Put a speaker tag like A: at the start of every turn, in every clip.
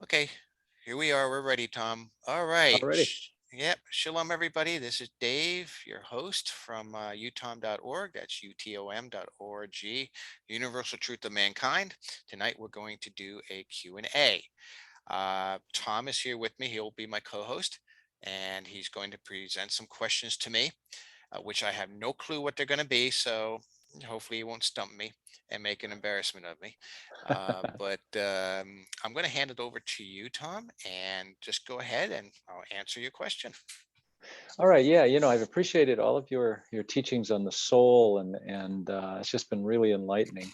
A: Okay, here we are. We're ready, Tom. All right.
B: Already.
A: Yep. Shalom, everybody. This is Dave, your host from utom.org. That's utom.org, Universal Truth of Mankind. Tonight, we're going to do a Q&A. Tom is here with me. He'll be my co-host, and he's going to present some questions to me, which I have no clue what they're going to be. So hopefully he won't stump me and make an embarrassment of me. But I'm going to hand it over to you, Tom, and just go ahead and I'll answer your question.
B: All right. Yeah. I've appreciated all of your teachings on the soul, and it's just been really enlightening.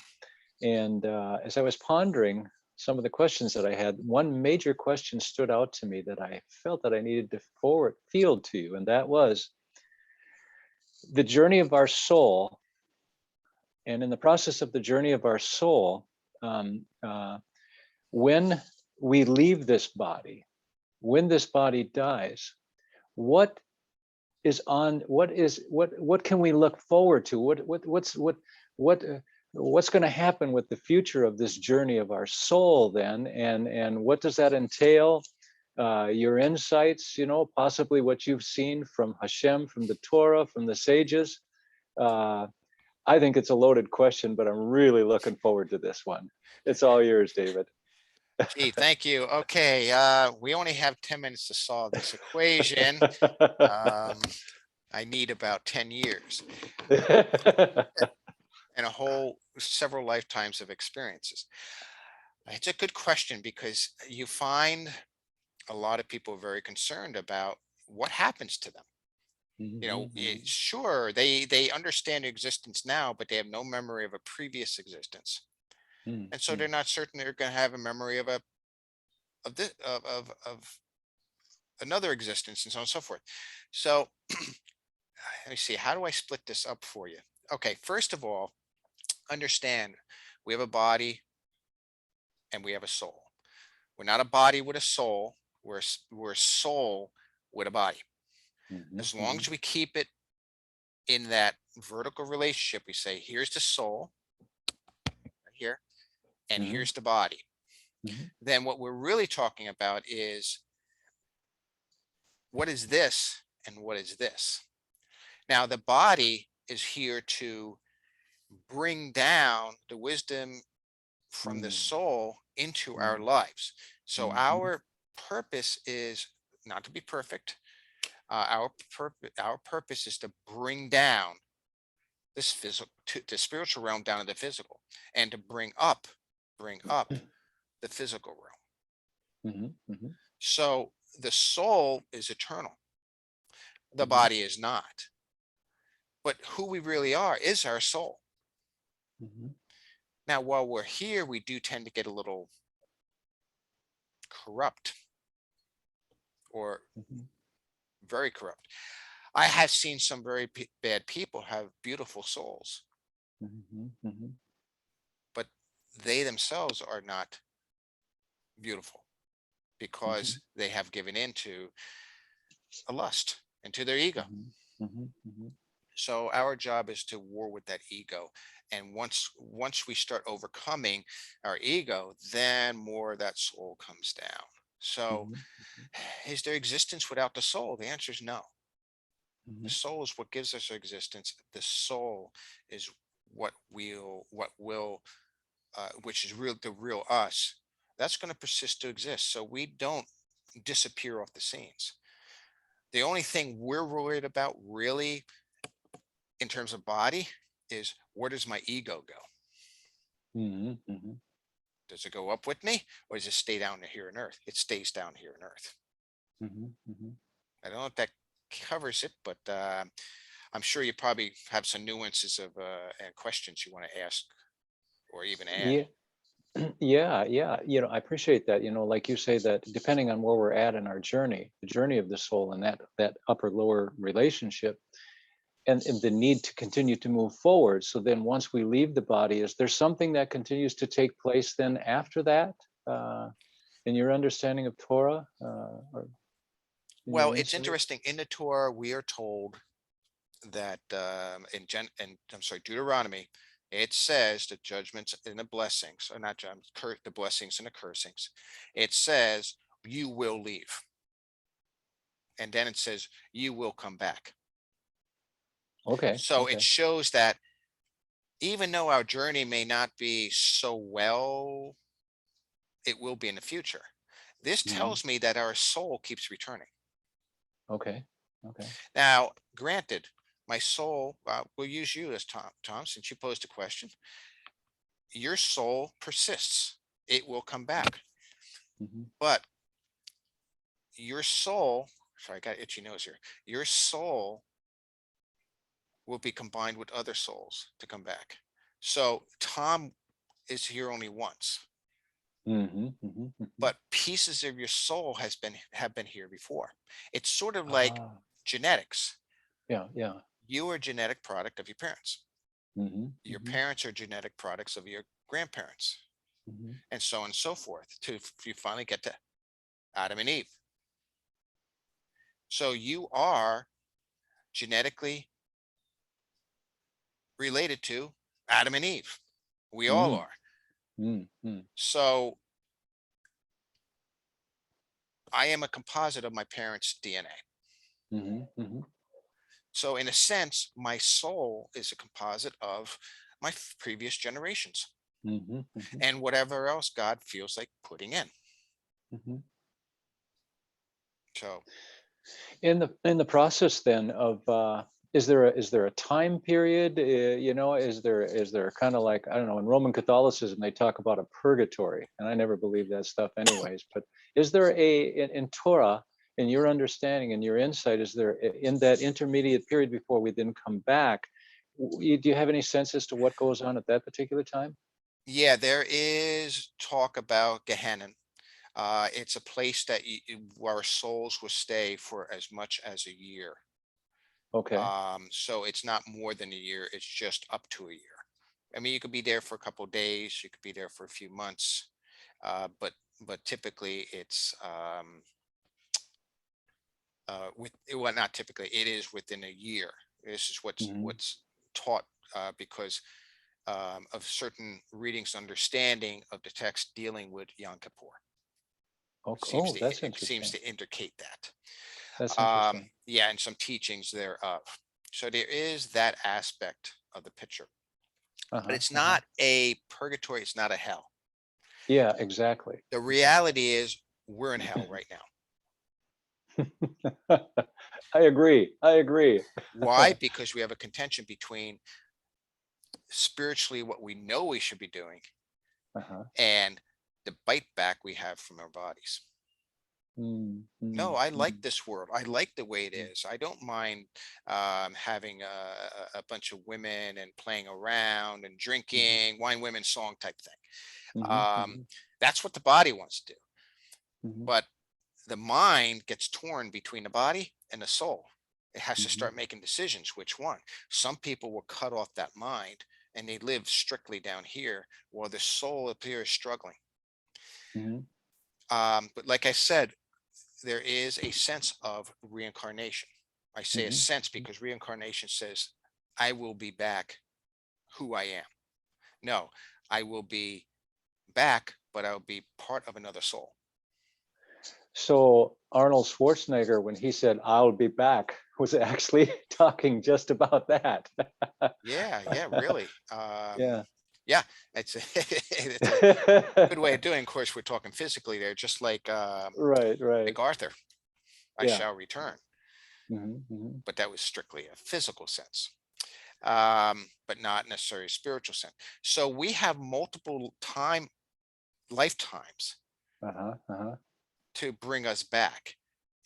B: And as I was pondering some of the questions that I had, one major question stood out to me that I felt that I needed to forward field to you, and that was the journey of our soul. And in the process of the journey of our soul, um, uh, when we leave this body, when this body dies, what what can we look forward to? What's going to happen with the future of this journey of our soul then, and what does that entail? Your insights, possibly what you've seen from Hashem, from the Torah, from the sages. uh, I think it's a loaded question, but I'm really looking forward to this one. It's all yours, David.
A: Gee, thank you. Okay, we only have 10 minutes to solve this equation. Um, I need about 10 years and a whole several lifetimes of experiences. It's a good question because you find a lot of people very concerned about what happens to them.
B: Mhm, mhm,
A: Sure, they understand existence now, but they have no memory of a previous existence,
B: mhm,
A: and so they're
B: mhm,
A: not certain they're going to have a memory of of another existence, and so on and so forth. So let me see, how do I split this up for you? Okay, first of all, understand we have a body and we have a soul. We're not a body with a soul. We're a soul with a body.
B: mhm,
A: As long
B: mhm,
A: as we keep it in that vertical relationship, we say, here's the soul right here, and
B: mhm,
A: here's the body.
B: mhm,
A: Then what we're really talking about is what is this and what is this? Now, the body is here to bring down the wisdom from the
B: mhm,
A: soul into our
B: mhm,
A: lives. So
B: mhm,
A: our purpose is not to be perfect. Our purpose is to bring down this physical, to the spiritual realm down to the physical, and to bring up the physical realm.
B: mhm, mhm,
A: So the soul is eternal. The
B: mhm,
A: body is not. But who we really are is our soul.
B: mhm,
A: Now, while we're here, we do tend to get a little corrupt or
B: mhm,
A: very corrupt. I have seen some very bad people have beautiful souls,
B: mhm, mhm,
A: but they themselves are not beautiful because
B: mhm,
A: they have given in to a lust and to their ego.
B: mhm, mhm, mhm,
A: So our job is to war with that ego. And once we start overcoming our ego, then more of that soul comes down. So
B: mhm,
A: is there existence without the soul? The answer is no. The
B: mhm,
A: soul is what gives us our existence. The soul is what will which is real, the real us. That's going to persist to exist. So we don't disappear off the scenes. The only thing we're worried about really in terms of body is where does my ego go?
B: mhm, mhm,
A: Does it go up with me or does it stay down here on earth? It stays down here on earth.
B: mhm, mhm.
A: I don't know if that covers it, but I'm sure you probably have some nuances of and questions you want to ask or even add.
B: Yeah, yeah, yeah. I appreciate that. Like you say, that depending on where we're at in our journey, the journey of the soul, and that upper lower relationship, and the need to continue to move forward. So then, once we leave the body, is there something that continues to take place then after that? Uh, in your understanding of Torah, or in
A: Well,
B: your
A: it's
B: insight?
A: interesting. In the Torah, we are told that and I'm sorry, Deuteronomy it says the judgments and the blessings, or not judgments, the blessings and the cursings. It says you will leave. And then it says you will come back.
B: Okay.
A: So it
B: Okay.
A: shows that even though our journey may not be so well, it will be in the future. This
B: Hmm.
A: tells me that our soul keeps returning.
B: Okay. Okay.
A: Now, granted, my soul, we'll use you as Tom, since you posed a question. Your soul persists. It will come back.
B: Hmm.
A: But your soul, sorry, I got itchy nose here. Your soul will be combined with other souls to come back. So Tom is here only once,
B: Hmm. Hmm. Hmm.
A: but pieces of your soul have been here before. It's sort of like
B: Ah.
A: genetics.
B: Yeah. Yeah.
A: You are a genetic product of your parents.
B: Hmm.
A: Your
B: Hmm.
A: parents are genetic products of your grandparents,
B: Hmm.
A: and so on and so forth, to you finally get to Adam and Eve. So you are genetically related to Adam and Eve. We all
B: Mm.
A: are.
B: Mm. Mm.
A: So I am a composite of my parents' DNA.
B: Hmm. Hmm.
A: So in a sense, my soul is a composite of my previous generations
B: Hmm. Hmm.
A: and whatever else God feels like putting in.
B: Hmm.
A: So
B: In the process then of is there a time period? Is there kind of like, I don't know, in Roman Catholicism they talk about a purgatory, and I never believed that stuff anyways. But is there in Torah, in your understanding and your insight, is there in that intermediate period before we then come back? Do you have any sense as to what goes on at that particular time?
A: yeah, there is talk about Gehenna. It's a place that where souls will stay for as much as a year.
B: Okay.
A: So it's not more than a year. It's just up to a year. I mean, you could be there for a couple of days. You could be there for a few months, but typically it's well, not typically. It is within a year. This is
B: Hmm.
A: what's taught because of certain readings, understanding of the text dealing with Yom Kippur.
B: Oh,
A: Seems
B: oh,
A: to
B: that's
A: it seems
B: interesting.
A: to indicate that.
B: That's interesting.
A: Yeah, and some teachings thereof. So there is that aspect of the picture, but
B: Uh-huh.
A: it's
B: Uh-huh.
A: not a purgatory. It's not a hell.
B: Yeah, exactly.
A: The
B: Exactly.
A: reality is we're in hell right now.
B: I agree. I agree.
A: Why? Because we have a contention between spiritually what we know we should be doing
B: Uh-huh.
A: and the bite back we have from our bodies.
B: Mm,
A: No,
B: mm,
A: I like
B: mm,
A: this world. I like the way it
B: mm,
A: is. I don't mind having a bunch of women and playing around and
B: mhm,
A: drinking, wine, women, song type thing.
B: mhm,
A: Um,
B: mhm,
A: that's what the body wants to do.
B: mhm,
A: But the mind gets torn between the body and the soul. It has to
B: mhm,
A: start making decisions which one. Some people will cut off that mind and they live strictly down here while the soul appears struggling.
B: mhm,
A: But like I said, there is a sense of reincarnation. I say a
B: mhm,
A: sense because reincarnation says, I will be back who I am. No, I will be back, but I'll be part of another soul.
B: So Arnold Schwarzenegger, when he said "I'll be back," was actually talking just about that.
A: Yeah, yeah, really.
B: Yeah.
A: Yeah, it's a, it's a good way of doing. Of course, we're talking physically there, just
B: Right. Right.
A: like Arthur, I
B: Yeah.
A: shall return,
B: Mhm, mhm,
A: but that was strictly a physical sense, but not necessarily a spiritual sense. So we have multiple lifetimes
B: uh-huh. Uh-huh.
A: to bring us back.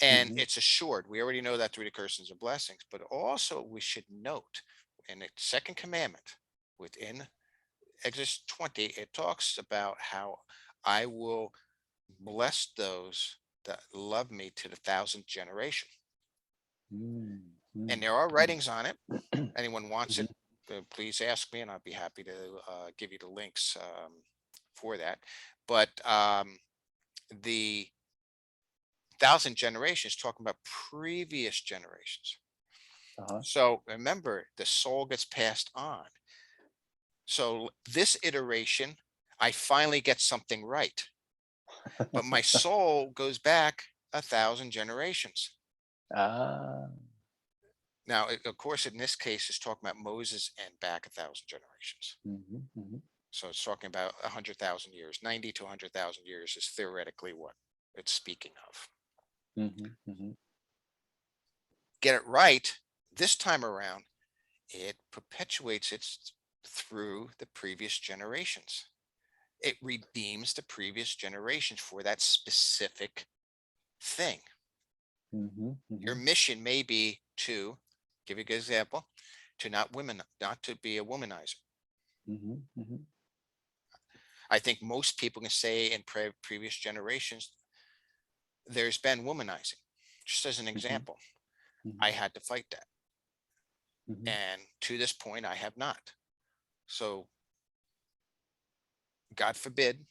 A: And
B: Mhm,
A: it's assured. We already know that through the curses and blessings, but also we should note in the second commandment within Exodus 20, it talks about how I will bless those that love me to the thousandth generation.
B: mm,
A: And
B: mm,
A: there are
B: mm.
A: writings on it. Anyone wants it,
B: Mhm,
A: please ask me, and I'll be happy to give you the links for that. But the thousand generations talking about previous generations.
B: uh-huh.
A: So remember, the soul gets passed on. So this iteration, I finally get something right, but my soul goes back 1,000 generations.
B: Ah.
A: Now, of course, in this case, it's talking about Moses and back 1,000 generations.
B: Mhm, mhm,
A: So it's talking about 100,000 years. 90 to 100,000 years is theoretically what it's speaking of.
B: mhm, mhm,
A: Get it right this time around, it perpetuates it through the previous generations. It redeems the previous generations for that specific thing.
B: mhm,
A: Your
B: mhm,
A: mission may be to give you a good example, to not to be a womanizer.
B: mhm, mhm,
A: I think most people can say in previous generations, there's been womanizing. Just as an
B: mhm,
A: example, I
B: mhm,
A: had to fight that.
B: mhm.
A: And to this point, I have not. So, God forbid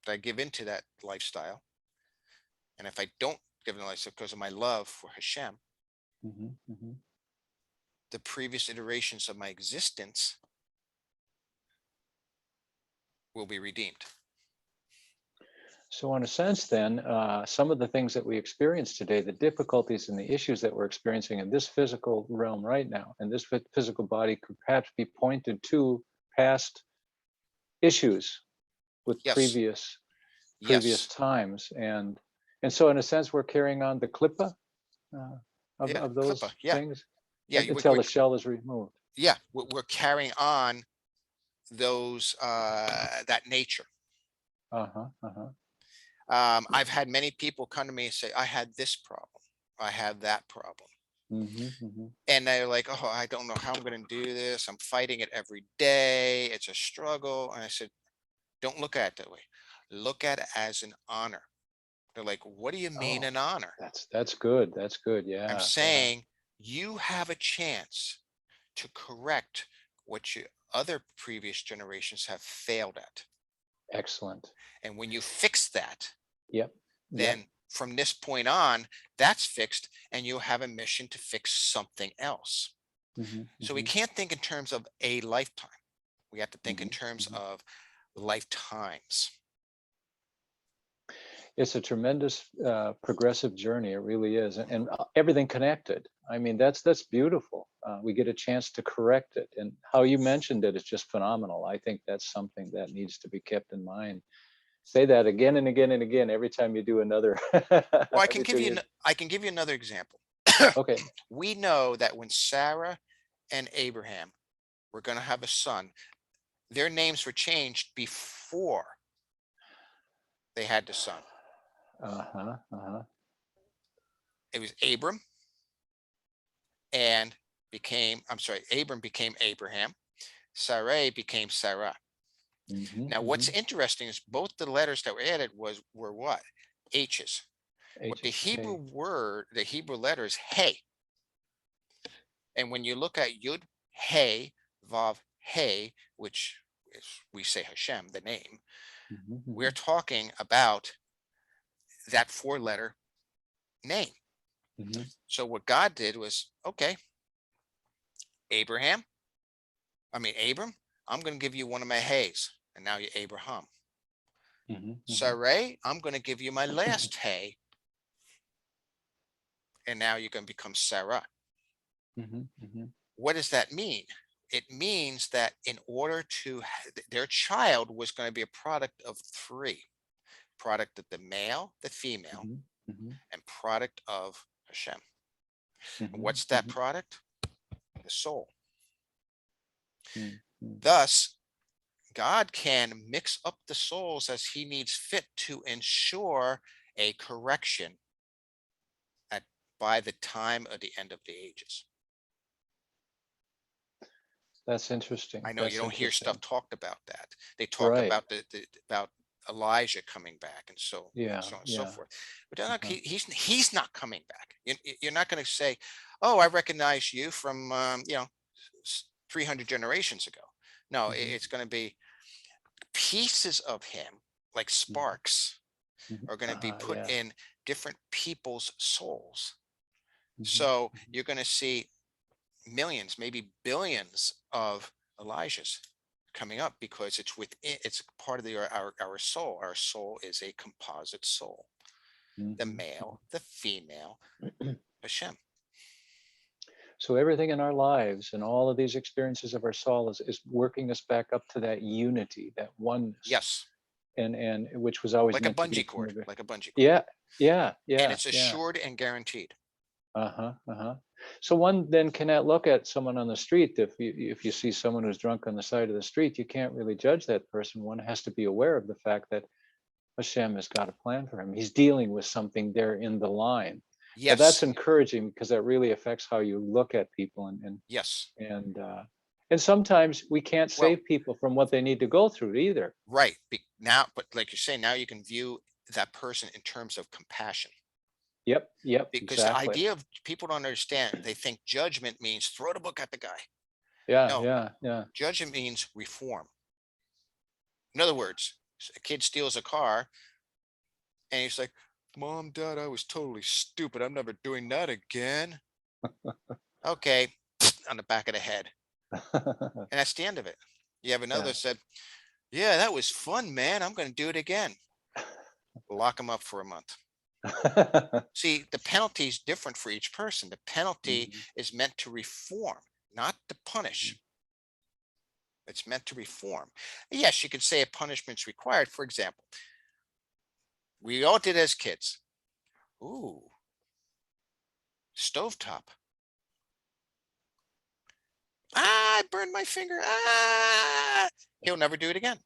A: that I give into that lifestyle. And if I don't give in the lifestyle because of my love for Hashem,
B: Mhm, mhm.
A: the previous iterations of my existence will be redeemed.
B: So, in a sense, then, some of the things that we experience today, the difficulties and the issues that we're experiencing in this physical realm right now, and this physical body, could perhaps be pointed to past issues with
A: Yes,
B: previous
A: yes,
B: times, and so, in a sense, we're carrying on the klippa uh,
A: yeah,
B: of
A: clipper,
B: those
A: yeah,
B: things
A: yeah.
B: until the shell is removed.
A: Yeah, we're carrying on those that nature.
B: Uh huh. Uh huh.
A: I've had many people come to me and say, I had this problem, I had that problem.
B: Mm-hmm, mm-hmm,
A: And they're like, oh, I don't know how I'm going to do this. I'm fighting it every day. It's a struggle. And I said, don't look at it that way. Look at it as an honor. They're like, what do you mean
B: oh,
A: an honor?
B: that's good. That's good.
A: I'm
B: Yeah. Yeah.
A: saying you have a chance to correct what you other previous generations have failed at.
B: Excellent.
A: And when you fix that,
B: Yep. Yep.
A: then from this point on, that's fixed, and you'll have a mission to fix something else.
B: Mm-hmm,
A: So we
B: mm-hmm,
A: can't think in terms of a lifetime. We have to think in
B: mm-hmm,
A: terms
B: mm-hmm.
A: of lifetimes.
B: It's a tremendous progressive journey. It really is, and everything connected. I mean, that's beautiful. We get a chance to correct it, and how you mentioned it is just phenomenal. I think that's something that needs to be kept in mind. Say that again and again and again every time you do another.
A: Well,
B: every time you.
A: I can give you another example.
B: Okay.
A: We know that when Sarah and Abraham were going to have a son, their names were changed before they had the son.
B: Uh huh. Uh huh.
A: It was Abram and I'm sorry, Abram became Abraham. Sarai became Sarah.
B: Mm-hmm,
A: Now, what's
B: mm-hmm.
A: interesting is both the letters that were added were what? H's. What the
B: H's.
A: Hebrew
B: Hey.
A: word, the Hebrew letter is hey. And when you look at Yud, hey, Vav, hey, which is, we say Hashem, the name,
B: Mm-hmm,
A: we're
B: mm-hmm,
A: talking about that four-letter name.
B: mm-hmm,
A: So what God did was, okay, Abraham, Abram, I'm going to give you one of my heys. And now you're Abraham.
B: mm-hmm, mm-hmm,
A: Sarai, I'm going to give you my last hey. And now you're going to become Sarah.
B: mm-hmm, mm-hmm,
A: What does that mean? It means that in order to, their child was going to be a product of three: product of the male, the female,
B: mm-hmm, mm-hmm,
A: and product of Hashem. And
B: mm-hmm,
A: what's that
B: mm-hmm,
A: product? The soul.
B: mm-hmm.
A: Thus, God can mix up the souls as he needs fit to ensure a correction at by the time of the end of the ages.
B: That's interesting.
A: I know you
B: That's
A: don't hear stuff
B: interesting.
A: talked about that. They talk
B: Right.
A: about the about Elijah coming back and so
B: Yeah.
A: on and so
B: Yeah.
A: forth. But they're not,
B: Uh-huh.
A: he's not coming back. You're not going to say, "Oh, I recognize you from 300 generations ago." No,
B: Mm-hmm,
A: it's going to be pieces of him, like
B: mm-hmm,
A: sparks,
B: mm-hmm.
A: are going to be put
B: Yeah.
A: in different people's souls.
B: Mm-hmm,
A: So you're going to see millions, maybe billions of Elijahs coming up because it's within, it's part of our soul. Our soul is a composite soul, the
B: Mhm.
A: male, the female, Hashem.
B: So everything in our lives and all of these experiences of our soul is working us back up to that unity, that oneness,
A: Yes,
B: and which was always
A: like a
B: meant to be
A: bungee
B: from the
A: cord,
B: very.
A: like a bungee cord,
B: Yeah, yeah,
A: and
B: yeah,
A: it's
B: yeah.
A: assured and guaranteed.
B: Uh-huh, uh-huh. So one then cannot look at someone on the street. If you see someone who's drunk on the side of the street, you can't really judge that person. One has to be aware of the fact that Hashem has got a plan for him. He's dealing with something there in the line. Now that's
A: Yes,
B: encouraging because that really affects how you look at people,
A: yes.
B: and and sometimes we can't
A: Well,
B: save people from what they need to go through either.
A: right. Now, but like you say, now you can view that person in terms of compassion.
B: Yep, yep,
A: Because the
B: exactly.
A: idea of people don't understand, they think judgment means throw the book at the guy.
B: Yeah,
A: No,
B: yeah, yeah.
A: judgment means reform. In other words, a kid steals a car and he's like, Mom, Dad, I was totally stupid. I'm never doing that again. Okay, on the back of the head. And that's the end of it. You have another
B: Yeah.
A: said, yeah, that was fun, man. I'm going to do it again. Lock him up for a month. See, the penalty is different for each person. The penalty
B: Mhm,
A: is meant to reform, not to
B: mhm,
A: punish. It's meant to reform. Yes, you could say a punishment's required. For example, we all did as kids. Ooh, stovetop. Ah, I burned my finger. Ah, he'll never do it again.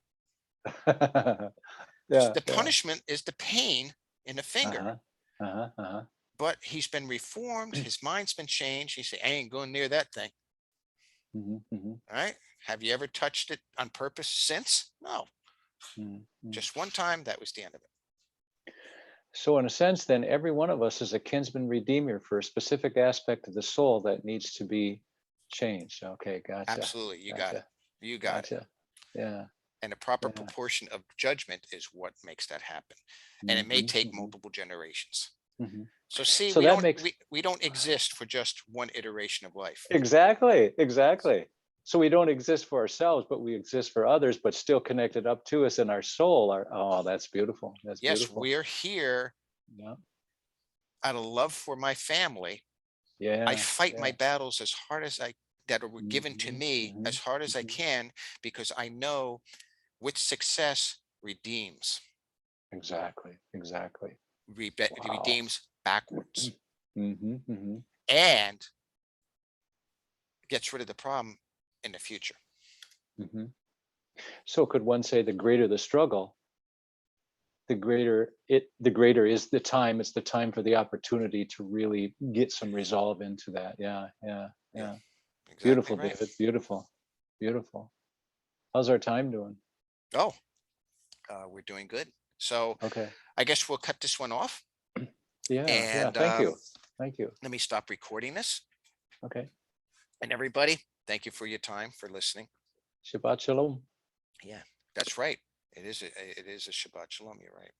B: yeah,
A: The
B: yeah.
A: punishment is the pain in the finger,
B: Uh-huh. Uh-huh. Uh-huh.
A: but he's been reformed. His mind's been changed. He said, I ain't going near that thing.
B: Mhm, mhm,
A: All right. Have you ever touched it on purpose since? No,
B: mhm, mhm.
A: just one time. That was the end of it.
B: So in a sense, then every one of us is a kinsman redeemer for a specific aspect of the soul that needs to be changed. Okay, gotcha.
A: Absolutely. You got it.
B: Gotcha.
A: You got it.
B: Gotcha. Yeah.
A: And the proper
B: Yeah.
A: proportion of judgment is what makes that happen. And it may
B: Mhm,
A: take
B: mhm,
A: multiple generations.
B: mhm.
A: So see,
B: So
A: we
B: that
A: don't
B: makes
A: we don't exist for just one iteration of life.
B: exactly, exactly. So we don't exist for ourselves, but we exist for others, but still connected up to us in our soul. Oh, that's beautiful. That's
A: Yes,
B: beautiful.
A: we're here
B: Yeah.
A: out of love for my family. I
B: Yeah.
A: fight my
B: Yeah.
A: battles as hard as I that were given to
B: Mhm,
A: me
B: mhm,
A: as hard as I
B: mhm.
A: can because I know with success redeems,
B: Exactly. Exactly. Wow.
A: redeems backwards
B: Mhm, mhm,
A: and gets rid of the problem in the future.
B: mhm. So could one say the greater the struggle, the greater is the time. It's the time for the opportunity to really get some resolve into that. Yeah, yeah,
A: Yeah,
B: yeah.
A: exactly
B: Beautiful,
A: right.
B: David. Beautiful. Beautiful. How's our time doing?
A: Oh, we're doing good. So
B: Okay.
A: I guess we'll cut this one off
B: Yeah, yeah.
A: and
B: Thank you. Thank you.
A: let me stop recording this.
B: Okay.
A: And everybody, thank you for your time for listening.
B: Shabbat shalom.
A: Yeah, that's right. It is a Shabbat Shalom. You're right.